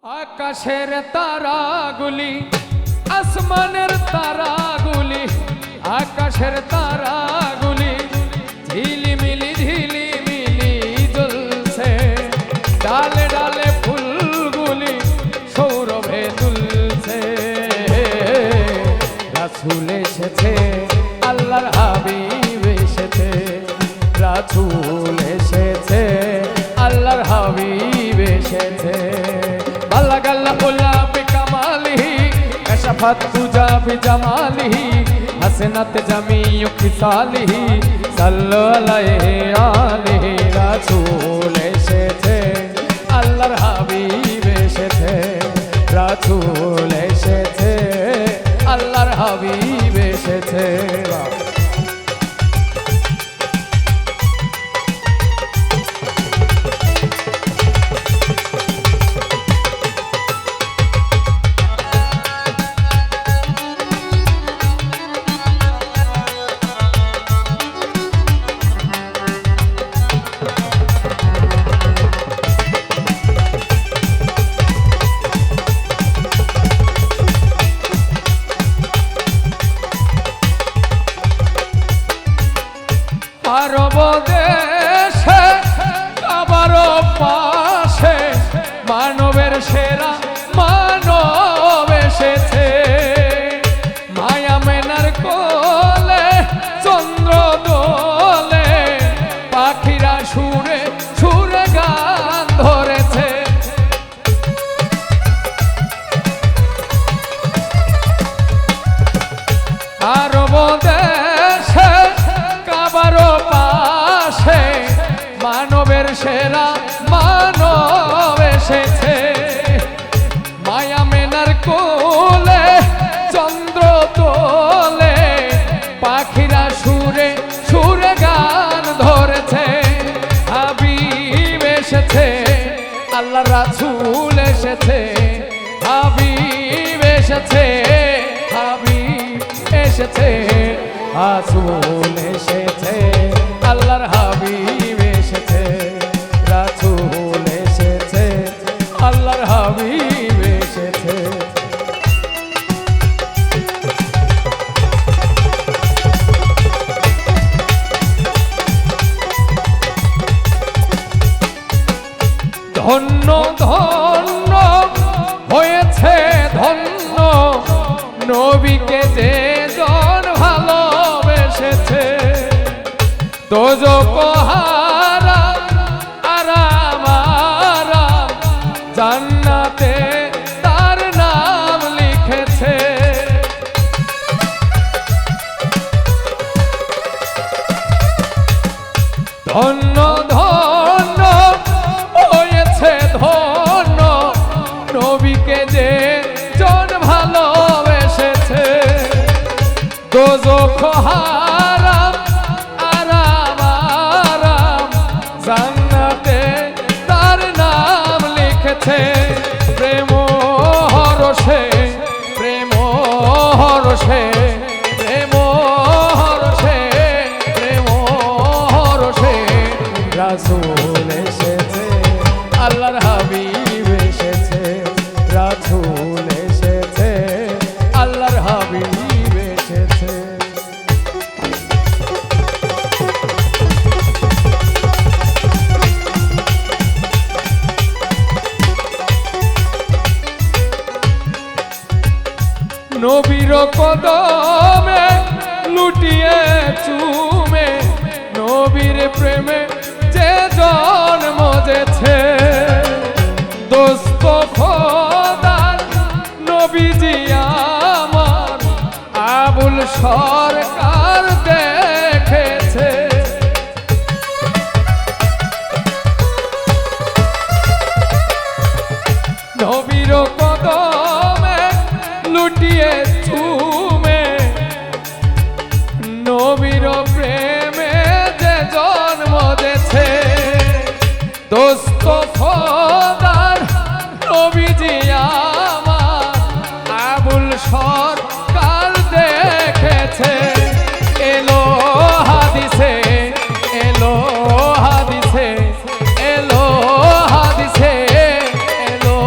আকাশের তারাগুলি আসমানের তারাগুলি আকাশের তারাগুলি ঝিলিমিলি ঝিলিমিলি জ্বলছে ডালে ডালে ফুলগুলি সৌরভে দুলছে রাসূল এসেছে আল্লাহর হাবিব এসেছে রাসূল এসেছে আল্লাহর হাবিব এসেছে कशफत तुजा बिजमालिही हसनत जमीउ खिसालिही सल्लल्लाहु अलैहि रासूल एसेছে আল্লাহর হাবিব এসেছে রাসূল এসেছে আল্লাহর হাবিব এসেছে আরব দেশে কাবারও পাশে মানবের সেরা মানব এসেছে মায়া মেনার কোলে চন্দ্র দোলে পাখিরা সুরে সুরে গান ধরেছে আরব দেশে কাবারও পাশে মানবের সেরা মানব এসেছে মায়া মেনার কোলে চন্দ্র তোলে পাখিরা সুরে সুরে গান ধরেছে হাবিব এসেছে আল্লাহর রাসূল এসেছে হাবিব এসেছে হাবিব এসেছে রাসূল এসেছে আল্লাহর হাবিব এসেছে রাসূল এসেছে আল্লাহর হাবিব এসেছে ধন্য ধন্য হয়েছে ধন্য নবীকে যে জন ভালোবেসেছে দোজখ হারাম আরাম আরাম জান্নাতে তার নাম লিখেছে ধন্য ধন্য হয়েছে ধন্য নবীকে যে জন ভালোবেসেছে দোজখ হারাম আরাম আরাম জান্নাতে তার নাম লিখেছে প্রেম হরষে প্রেম হরষে প্রেম হরষে প্রেম হরষে রাসূল এসেছে আল্লাহর হাবিব এসেছে রাসূল এসেছে আল্লাহর হাবিব এসেছে নবীর কদমে লুটিয়ে চুমে নবীর প্রেমে যে জন্ম যেছে দোস্ত খোদার নবীজি আমার আবুল সরকার দেখেছে নবীর কদমে লুটিয়ে চুমে নবীর প্রেমে যে জন্ম দিয়েছে দোস্ত খোদার নবীজি আমার আবুল সরকার দেখেছে এলো হাদিসে এলো হাদিসে এলো হাদিসে এলো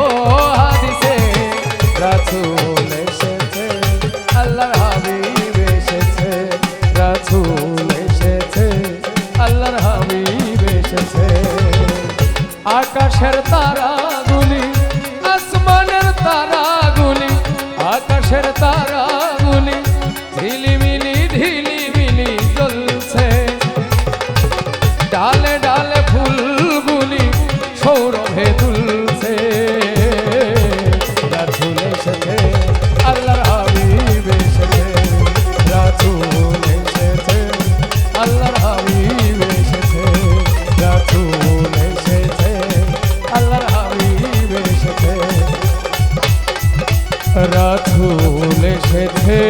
আকাশের তারাগুলি ঝিলিমিলি জ্বলছে, ডালে ডালে ফুলগুলি সৌরভে তুলছে। রাসূল এসেছে, আল্লাহর হাবিব এসেছে, রাসূল এসেছে, আল্লাহর হাবিব এসেছে, রাসূল এসেছে, আল্লাহর হাবিব এসেছে, রাসূল এসেছে।